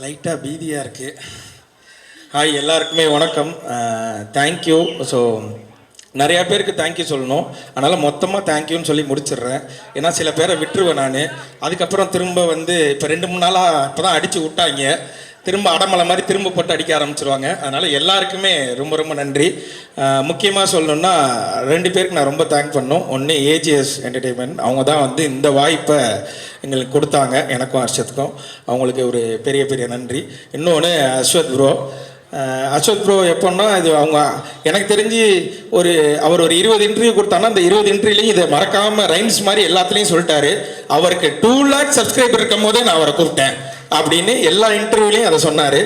லைட்டாக பீதியாக இருக்குது. ஹாய், எல்லாருக்குமே வணக்கம். தேங்க்யூ. ஸோ நிறையா பேருக்கு தேங்க்யூ சொல்லணும், அதனால் மொத்தமாக தேங்க்யூன்னு சொல்லி முடிச்சிடுறேன். ஏன்னா சில பேரை விட்டுருவேன் நான். அதுக்கப்புறம் திரும்ப வந்து இப்போ 2-3 நாளாக இப்போ தான் அடித்து விட்டாங்க, திரும்ப அடமலை மாதிரி திரும்ப போட்டு அடிக்க ஆரம்பிச்சிருவாங்க. அதனால் எல்லாருக்குமே ரொம்ப ரொம்ப நன்றி. முக்கியமாக சொல்லணுன்னா 2 பேருக்கு நான் ரொம்ப தேங்க் பண்ணணும். ஒன்று ஏஜிஎஸ் என்டர்டெயின்மெண்ட், அவங்க தான் வந்து இந்த வாய்ப்பை எங்களுக்கு கொடுத்தாங்க, எனக்கும் ஹர்ஷத்துக்கும். அவங்களுக்கு ஒரு பெரிய பெரிய நன்றி. இன்னொன்று அஸ்வத் ப்ரோ. அஸ்வத் ப்ரோ எப்போன்னா இது அவங்க எனக்கு தெரிஞ்சு அவர் ஒரு 20 இன்டர்வியூ கொடுத்தாங்கன்னா அந்த 20 இன்டர்வியூலையும் இதை மறக்காமல் ரைம்ஸ் மாதிரி எல்லாத்துலேயும் சொல்லிட்டாரு. அவருக்கு 2 லேக் சப்ஸ்கிரைபர் இருக்கும் போதே நான் அவரை கூப்பிட்டேன் அப்படின்னு எல்லா இன்டர்வியூலையும் அதை சொன்னார்.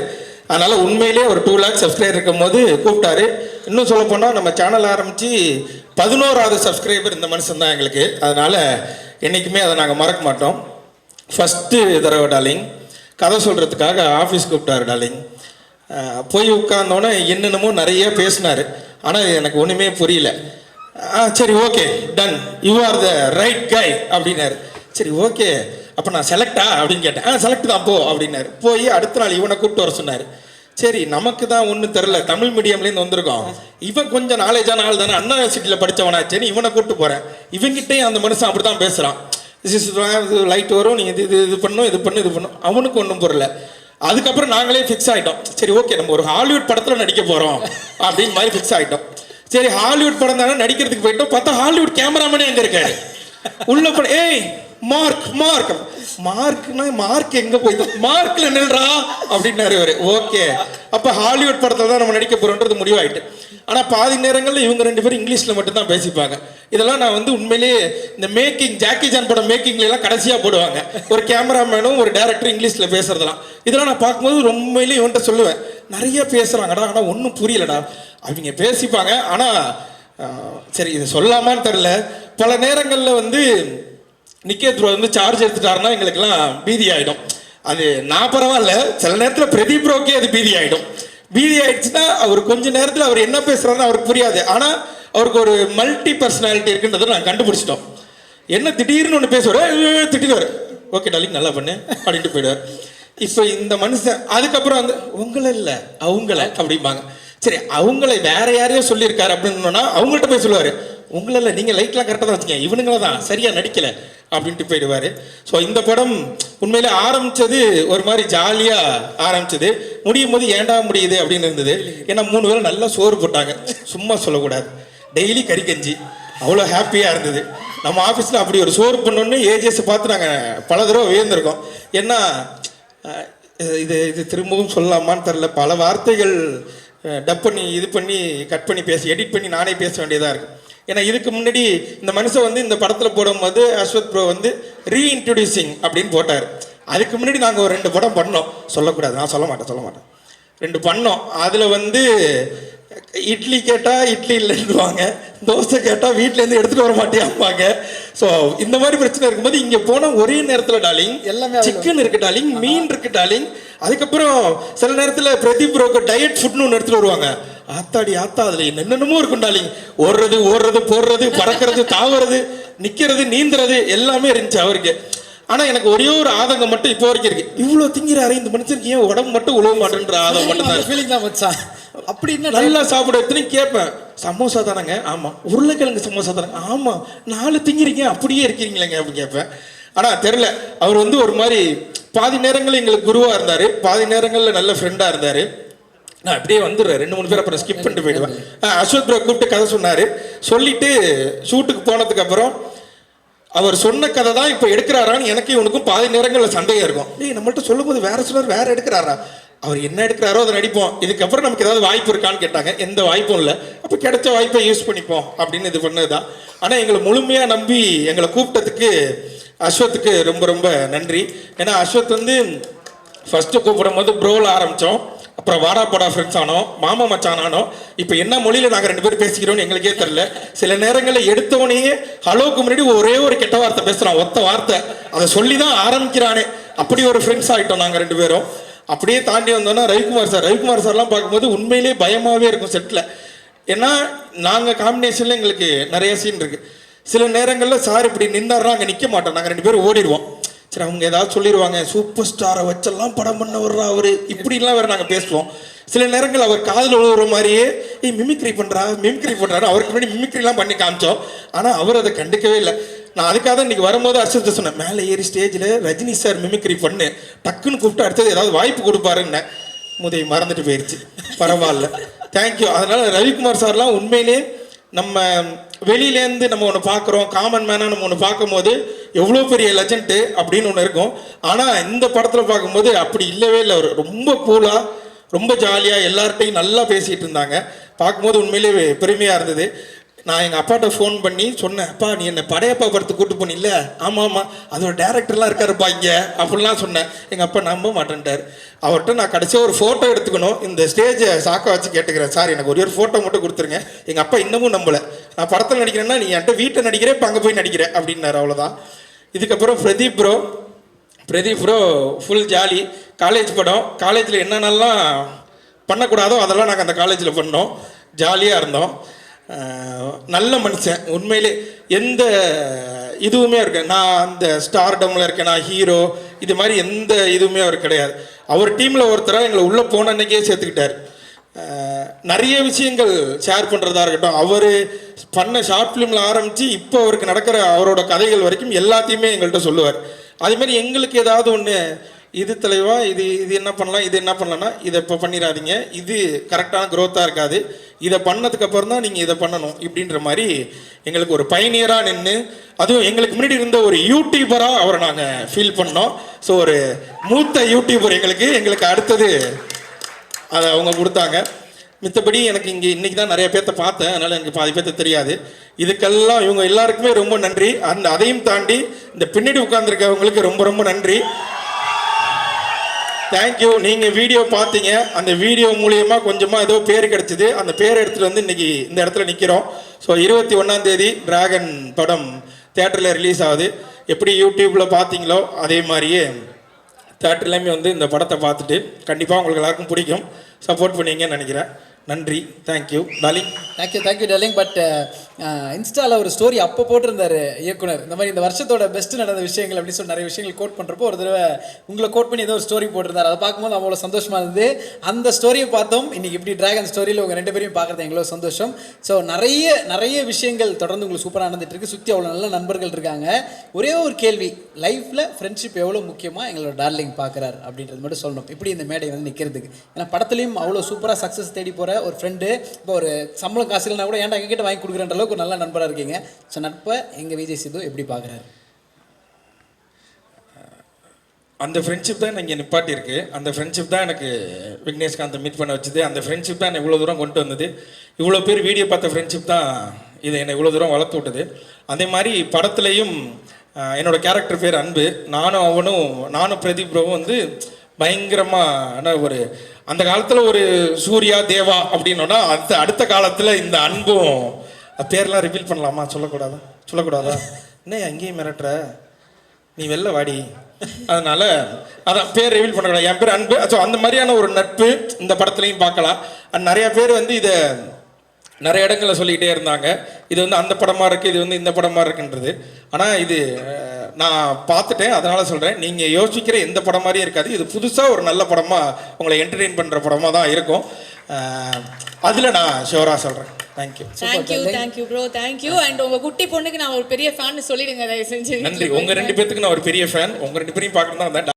அதனால் உண்மையிலே ஒரு 2 லேக் சப்ஸ்கிரைபர் இருக்கும் போது கூப்பிட்டாரு. இன்னும் சொல்ல போனால் நம்ம சேனல் ஆரம்பித்து 11வது சப்ஸ்கிரைபர் இந்த மனுஷன் தான் எங்களுக்கு. அதனால் என்றைக்குமே அதை நாங்கள் மறக்க மாட்டோம். ஃபஸ்ட்டு தடவை டார்லிங் கதை சொல்கிறதுக்காக ஆஃபீஸ் கூப்பிட்டாரு டார்லிங். போய் உட்கார்ந்தோன்னே என்னென்னமோ நிறைய பேசினார். ஆனால் எனக்கு ஒன்றுமே புரியல. சரி okay done, you are the right guy அப்படின்னாரு. சரி ஓகே, அப்போ நான் செலக்டா அப்படின்னு கேட்டேன். செலக்ட் தான் போ அப்படின்னாரு. போய் அடுத்த நாள் இவனை கூப்பிட்டு வர சொன்னார். சரி, நமக்கு தான் ஒன்றும் தெரில, தமிழ் மீடியம்லேருந்து வந்திருக்கோம், இவன் கொஞ்சம் நாலேஜான ஆள் தானே, அண்ணா யூனிவர்சிட்டியில் படித்தவனாச்சேன்னு இவனை கூப்பிட்டு போகிறேன். இவங்கிட்டையும் அந்த மனுஷன் அப்படி தான் பேசுகிறான். லைட் வரும், நீ இது பண்ணும், இது பண்ணும். அவனுக்கு ஒன்றும் புரியல. அதுக்கப்புறம் நாங்களே ஃபிக்ஸ் ஆகிட்டோம். சரி ஓகே, நம்ம ஒரு ஹாலிவுட் படத்தில் நடிக்க போகிறோம் அப்படின்னு மாதிரி ஃபிக்ஸ் ஆகிட்டோம். சரி, ஹாலிவுட் படம் தானே நடிக்கிறதுக்கு போயிட்டோம். பார்த்தா ஹாலிவுட் கேமராமேனே அங்கே இருக்காரு. உள்ள போன ஏய் மார்க் மார்க்னா மார்க் எங்கே போயிட்டோம், மார்க்கில் நில்றா அப்படின்னாரு இவர். ஓகே, அப்போ ஹாலிவுட் படத்தில் தான் நம்ம நடிக்க போகிறோன்றது முடிவாயிட்டு. ஆனால் பாதி நேரங்களில் இவங்க 2 பேரும் இங்கிலீஷில் மட்டும்தான் பேசிப்பாங்க. இதெல்லாம் நான் வந்து உண்மையிலேயே இந்த மேக்கிங், ஜாக்கி ஜான் படம் மேக்கிங்லாம் கடைசியாக போடுவாங்க, ஒரு கேமராமேனும் ஒரு டேரக்டர் இங்கிலீஷில் பேசுறதெல்லாம். இதெல்லாம் நான் பார்க்கும்போது உண்மையிலேயே இவன்கிட்ட சொல்லுவேன், நிறைய பேசுகிறாங்கடா, ஆனால் ஒன்றும் புரியலடா. அவங்க பேசிப்பாங்க, ஆனால் சரி இது சொல்லாமான்னு தெரில. பல நேரங்களில் வந்து நிக்கேத் ப்ரோ வந்து சார்ஜ் எடுத்துட்டாருன்னா எங்களுக்கெல்லாம் பீதி ஆகிடும். அது நான் பரவாயில்ல, சில நேரத்தில் பிரதீப் ப்ரோக்கே அது பீதி ஆகிடும். பீதி ஆயிடுச்சுன்னா அவர் கொஞ்ச நேரத்தில் அவர் என்ன பேசுகிறாருன்னு அவருக்கு புரியாது. ஆனால் அவருக்கு ஒரு மல்டி பர்சனாலிட்டி இருக்குன்றதை நாங்கள் கண்டுபிடிச்சிட்டோம். என்ன திடீர்னு ஒன்று பேசுவார், திட்டிடுவார், ஓகே டார்லிங் நல்லா பண்ணு அப்படின்ட்டு போயிடுவார். இப்போ இந்த மனுஷன் அதுக்கப்புறம் வந்து உங்களை இல்லை அவங்கள அப்படிம்பாங்க. சரி, அவங்களை வேற யாரையோ சொல்லியிருக்காரு அப்படின்னா அவங்கள்ட்ட போய் சொல்லுவார், உங்கள நீங்கள் லைட்லாம் கரெக்டாக தான் வச்சுக்கேன், இவனுங்கள தான் சரியாக நடிக்கலை அப்படின்ட்டு போயிடுவார். ஸோ இந்த படம் உண்மையிலே ஆரம்பித்தது ஒரு மாதிரி ஜாலியாக ஆரம்பிச்சது, முடியும் போது ஏண்டா முடியுது அப்படின்னு இருந்தது. ஏன்னா 3 பேரும் நல்லா சோறு போட்டாங்க, சும்மா சொல்லக்கூடாது, டெய்லி கறி கஞ்சி, அவ்வளோ ஹாப்பியாக இருந்தது. நம்ம ஆஃபீஸில் அப்படி ஒரு சோறு பண்ணோன்னு ஏஜிஎஸை பார்த்து நாங்கள் பல தடவை வியந்திருக்கோம். ஏன்னா இது திரும்பவும் சொல்லலாமான்னு தெரில, பல வார்த்தைகள் டப் பண்ணி இது பண்ணி கட் பண்ணி எடிட் பண்ணி நானே பேச வேண்டியதாக இருக்குது. ஏன்னா இதுக்கு முன்னாடி இந்த மனுஷன் வந்து இந்த படத்தில் போடும்போது அஸ்வத் ப்ரோ வந்து ரீஇன்ட்ரடியூசிங் அப்படின்னு போட்டார். அதுக்கு முன்னாடி நாங்கள் ஒரு 2 படம் பண்ணோம், சொல்லக்கூடாது, நான் சொல்ல மாட்டேன் 2 பண்ணோம். அதில் வந்து இட்லி கேட்டால் இட்லி இல்லைன்னுவாங்க, தோசை கேட்டால் வீட்டிலேருந்து எடுத்துகிட்டு வர மாட்டேம்பாங்க. ஸோ இந்த மாதிரி பிரச்சனை இருக்கும்போது இங்கே போனால் ஒரே நேரத்தில் டார்லிங் எல்லாமே சிக்கன் இருக்கு டார்லிங், மீன் இருக்கு டார்லிங். அதுக்கப்புறம் சில நேரத்தில் பிரதீப் ப்ரோக்கு டயட் ஃபுட்னு ஒன்று எடுத்துகிட்டு வருவாங்க. ஆத்தாடி ஆத்தா, அதில் என்னென்னமோ இருக்கும் டார்லிங், ஓடுறது போடுறது, பறக்கிறது, தாவுறது, நிற்கிறது, நீந்துறது எல்லாமே இருந்துச்சு அவருக்கு. ஆனால் எனக்கு ஒரே ஒரு ஆதங்கம் மட்டும் இப்போ வரைக்கும் இருக்கு, இவ்வளோ திங்கிறாரு இந்த மனுஷனுக்கு ஏன் உடம்பு மட்டும் உழவ மாட்டேன்ற ஆதங்கம் மட்டும் தான் ஃபீலிங் தான் வச்சா. அப்படி என்ன நல்லா சாப்பிட எத்தனையும் கேட்பேன், சமோசா தானேங்க, ஆமாம், உருளைக்கிழங்கு சமோசா தானேங்க, ஆமாம், 4 திங்கிறீங்க அப்படியே இருக்கிறீங்களேங்க அப்படின்னு கேட்பேன். ஆனால் தெரில, அவர் வந்து ஒரு மாதிரி பாதி நேரங்களில் எங்களுக்கு குருவாக இருந்தார், பாதி நேரங்களில் நல்ல ஃப்ரெண்டாக இருந்தார். நான் அப்படியே வந்துடுறேன், 2-3 பேர் அப்புறம் ஸ்கிப் பண்ணிட்டு போயிடுவேன். அஸ்வத் ப்ரோ கூப்பிட்டு கதை சொன்னார். சொல்லிட்டு ஷூட்டுக்கு போனதுக்கப்புறம் அவர் சொன்ன கதை தான் இப்போ எடுக்கிறாரான்னு எனக்கு இவனுக்கும் பாதி நேரங்களில் சந்தேகம் இருக்கும். நம்மள்ட்ட சொல்லும் போது வேற சொன்னார், வேற எடுக்கிறாரா, அவர் என்ன எடுக்கிறாரோ அதை நடிப்போம், இதுக்கப்புறம் நமக்கு ஏதாவது வாய்ப்பு இருக்கான்னு கேட்டாங்க. எந்த வாய்ப்பும் இல்லை, அப்போ கிடைச்ச வாய்ப்பை யூஸ் பண்ணிப்போம் அப்படின்னு இது பண்ணது தான். ஆனால் எங்களை முழுமையாக நம்பி எங்களை கூப்பிட்டதுக்கு அஸ்வத்துக்கு ரொம்ப ரொம்ப நன்றி. ஏன்னா அஸ்வத் வந்து ஃபஸ்ட்டு கூப்பிடும் போது ப்ரோவில் ஆரம்பித்தோம், அப்புறம் வாடா போடா ஃப்ரெண்ட்ஸ் ஆனோம், மாமா மச்சான் ஆனோம். இப்போ என்ன மொழியில் நாங்கள் 2 பேரும் பேசிக்கிறோம்னு எங்களுக்கே தெரில. சில நேரங்களில் எடுத்தவனையே ஹலோக்கு முன்னாடி ஒரே ஒரு கெட்ட வார்த்தை பேசுகிறான், ஒத்த வார்த்தை, அதை சொல்லி தான் ஆரம்பிக்கிறானே. அப்படி ஒரு ஃப்ரெண்ட்ஸ் ஆகிட்டோம் நாங்கள் 2 பேரும். அப்படியே தாண்டி வந்தோன்னா ரவிக்குமார் சார்லாம் பார்க்கும்போது உண்மையிலே பயமாகவே இருக்கும் செட்டில். ஏன்னா நாங்கள் காம்பினேஷனில் எங்களுக்கு நிறைய சீன் இருக்குது. சில நேரங்களில் சார் இப்படி நின்னார்னா அங்கே நிற்க மாட்டோம், நாங்கள் 2 பேரும் ஓடிடுவோம். சரி அவங்க ஏதாவது சொல்லிடுவாங்க, சூப்பர் ஸ்டாரை வச்செல்லாம் படம் பண்ண வர்றா அவர், இப்படிலாம் வேறு நாங்கள் பேசுவோம். சில நேரங்கள் அவர் காதில் விழுவுற மாதிரியே மிமிக்ரி பண்ணுறாரு. அவருக்கு முன்னாடி மிமிக்ரிலாம் பண்ணி காமிச்சோம். ஆனால் அவர் அதை கண்டுக்கவே இல்லை. நான் அதுக்காக தான் இன்றைக்கி வரும்போது அர்ச்சத்தை சொன்னேன், மேலே ஏறி ஸ்டேஜில் ரஜினி சார் மிமிக்ரி பண்ணு, டக்குன்னு கூப்பிட்டு அடுத்தது ஏதாவது வாய்ப்பு கொடுப்பாருன்னு. முதல் மறந்துட்டு போயிடுச்சு. பரவாயில்ல, தேங்க்யூ. அதனால் ரவிக்குமார் சார்லாம் உண்மையிலே நம்ம வெளியிலேருந்து நம்ம ஒன்று பார்க்குறோம், காமன் மேனாக நம்ம ஒன்று பார்க்கும்போது எவ்வளோ பெரிய லெஜெண்ட்டு அப்படின்னு ஒன்று இருக்கும். ஆனால் இந்த படத்தில் பார்க்கும்போது அப்படி இல்லவே இல்லை. அவர் ரொம்ப கூலாக, ரொம்ப ஜாலியாக எல்லார்ட்டையும் நல்லா பேசிகிட்டு இருந்தாங்க. பார்க்கும்போது உண்மையிலே பெருமையாக இருந்தது. நான் எங்கள் அப்பாட்ட ஃபோன் பண்ணி சொன்னேன், அப்பா நீ என்னை படையப்பா படத்துக்கு கூப்பிட்டு போனில்ல, ஆமாம் ஆமாம் அதோட டேரக்டர்லாம் இருக்காருப்பா இங்கே அப்படிலாம் சொன்னேன். எங்கள் அப்பா நம்ப மாட்டேன்ட்டார். அவர்கிட்ட நான் கடைசியாக ஒரு ஃபோட்டோ எடுத்துக்கணும், இந்த ஸ்டேஜை சாக்க வச்சு கேட்டுக்கிறேன், சார் எனக்கு ஒரு ஃபோட்டோ மட்டும் கொடுத்துருங்க. எங்கள் அப்பா இன்னமும் நம்பலை. நான் படத்தில் நடிக்கிறேன்னா நீ என்கிட்ட வீட்டை நடிக்கிறேன், இப்போ அங்கே போய் நடிக்கிறேன் அப்படின்னாரு. அவ்வளோதான். இதுக்கப்புறம் Pradeep bro full jolly. College படம், காலேஜில் என்னென்னலாம் பண்ணக்கூடாதோ அதெல்லாம் நாங்கள் அந்த காலேஜில் பண்ணோம், ஜாலியாக இருந்தோம். நல்ல மனுஷன் உண்மையிலே. எந்த இதுவுமே இருக்கு, நான் அந்த ஸ்டார்டமில் இருக்கேன், நான் ஹீரோ, இது மாதிரி எந்த இதுவுமே அவர் கிடையாது. அவர் டீமில் ஒருத்தராக எங்களை உள்ளே போன அன்னைக்கே சேர்த்துக்கிட்டார். நிறைய விஷயங்கள் ஷேர் பண்ணுறதா இருக்கட்டும், அவர் பண்ண ஷார்ட் ஃபிலிமில் ஆரம்பித்து இப்போ அவருக்கு நடக்கிற அவரோட கதைகள் வரைக்கும் எல்லாத்தையுமே எங்கள்கிட்ட சொல்லுவார். அதேமாதிரி எங்களுக்கு ஏதாவது ஒன்று, இது தலைவா, இது என்ன பண்ணலாம், இது என்ன பண்ணலாம்னா இதை இப்போ பண்ணிடாதீங்க, இது கரெக்டான க்ரோத்தாக இருக்காது, இதை பண்ணதுக்கப்புறம் தான் நீங்கள் இதை பண்ணணும் இப்படின்ற மாதிரி எங்களுக்கு ஒரு பயணியராக நின்று, அதுவும் எங்களுக்கு முன்னாடி இருந்த ஒரு யூடியூபராக அவரை நாங்கள் ஃபீல் பண்ணோம். ஸோ ஒரு மூத்த யூடியூபர் எங்களுக்கு அடுத்தது அதை அவங்க கொடுத்தாங்க. மித்தபடி எனக்கு இங்கே இன்றைக்கி தான் நிறைய பேர்த்த பார்த்தேன், அதனால் எனக்கு பாதி பேர்த்த தெரியாது. இதுக்கெல்லாம் இவங்க எல்லாருக்குமே ரொம்ப நன்றி. அதையும் தாண்டி இந்த பின்னாடி உட்கார்ந்துருக்கவங்களுக்கு ரொம்ப ரொம்ப நன்றி. தேங்க்யூ. நீங்கள் வீடியோ பார்த்தீங்க, அந்த வீடியோ மூலியமாக கொஞ்சமாக ஏதோ பேர் கிடச்சிது. அந்த பேர் எடுத்துகிட்டு வந்து இன்றைக்கி இந்த இடத்துல நிற்கிறோம். ஸோ 21 டிராகன் படம் தேட்டரில் ரிலீஸ் ஆகுது. எப்படி யூடியூப்பில் பார்த்தீங்களோ அதே மாதிரியே தேட்டர்லேயுமே வந்து இந்த படத்தை பார்த்துட்டு கண்டிப்பாக உங்களுக்கு எல்லாருக்கும் பிடிக்கும், சப்போர்ட் பண்ணுவீங்கன்னு நினைக்கிறேன். நன்றி, thank you darling. Thank you darling. But இன்ஸ்டாவில் ஒரு ஸ்டோரி அப்போ போட்டிருந்தார் இயக்குனர், இந்த மாதிரி இந்த வருஷத்தோட பெஸ்ட்டு நடந்த விஷயங்கள் அப்படின்னு சொல்லி நிறைய விஷயங்கள் கோட் பண்ணுறப்போ ஒரு தடவை உங்களை கோட் பண்ணி ஏதோ ஒரு ஸ்டோரி போட்டிருந்தார். அதை பார்க்கும்போது அவ்வளோ சந்தோஷமாக இருந்தது. அந்த ஸ்டோரியை பார்த்தோம். இன்றைக்கி இப்படி டிராகன் ஸ்டோரியில் உங்கள் 2 பேரையும் பார்க்குறது எங்களோ சந்தோஷம். ஸோ நிறைய விஷயங்கள் தொடர்ந்து உங்களுக்கு சூப்பராக நடந்துட்டு இருக்கு. சுற்றி அவ்வளோ நல்ல நண்பர்கள் இருக்காங்க. ஒரே ஒரு கேள்வி, லைஃப்பில் ஃப்ரெண்ட்ஷிப் எவ்வளோ முக்கியமாக எங்களோட டார்லிங் பார்க்குறாரு அப்படின்றது மட்டும் சொல்லணும், இப்படி இந்த மேடை வந்து நிற்கிறதுக்கு. ஏன்னா படத்துலையும் அவ்வளோ சூப்பராக சக்ஸஸ் தேடி போகிற ஒரு ஃப்ரெண்டு, இப்போ ஒரு சம்பளம் காசு இல்லைனா கூட ஏன்டா எங்ககிட்ட வாங்கி கொடுக்குறன்ற அளவுக்கு ஒரு நல்ல நண்பராக இருக்கீங்க. ஸோ நட்பை எங்கள் விஜய் சித்து எப்படி பார்க்குறாரு? அந்த ஃப்ரெண்ட்ஷிப் தான் எனக்கு நிப்பாட்டியிருக்கு. அந்த ஃப்ரெண்ட்ஷிப் தான் எனக்கு விக்னேஷ்காந்தை மீட் பண்ண வச்சுது. அந்த ஃப்ரெண்ட்ஷிப் தான் என்னை இவ்வளோ தூரம் கொண்டு வந்தது. இவ்வளோ பேர் வீடியோ பார்த்த ஃப்ரெண்ட்ஷிப் தான் இதை என்னை இவ்வளோ தூரம் வளர்த்து விட்டது. அதே மாதிரி படத்துலையும் என்னோட கேரக்டர் பேர் அன்பு. நானும் பிரதீப் ப்ரோவும் வந்து பயங்கரமாக ஒரு அந்த காலத்தில் ஒரு சூர்யா தேவா அப்படின்னோன்னா அடுத்த காலத்தில் இந்த அன்பும் பேர்லாம் ரிவீல் பண்ணலாமா? சொல்லக்கூடாதா? என்ன அங்கேயும் மிரட்டுற, நீ வெளில வாடி. அதனால் அதான் பேர் ரிவீல் பண்ணக்கூடாது. என் பேர் அன்பு. ஸோ அந்த மாதிரியான ஒரு நட்பு இந்த படத்துலையும் பார்க்கலாம். நிறையா பேர் வந்து இதை நிறைய இடங்களில் சொல்லிக்கிட்டே இருந்தாங்க, இது வந்து அந்த படமாக இருக்குது, இது வந்து இந்த படமாக இருக்குன்றது. ஆனால் இது நான் பார்த்துட்டேன், அதனால் சொல்கிறேன், நீங்கள் யோசிக்கிற எந்த படம் மாதிரியும் இருக்காது. இது புதுசாக ஒரு நல்ல படமாக உங்களை என்டர்டெயின் பண்ணுற படமாக தான் இருக்கும். அதில் நான் ஷோராக சொல்கிறேன். Thank you bro, thank you. அண்ட் உங்கள் குட்டி பொண்ணுக்கு நான் ஒரு பெரிய ஃபேன் சொல்லிடுங்க தயவு செஞ்சு. நன்றி. உங்கள் 2 பேத்துக்கு நான் ஒரு பெரிய ஃபேன். உங்கள் 2 பேரையும் பார்க்கணும் தான்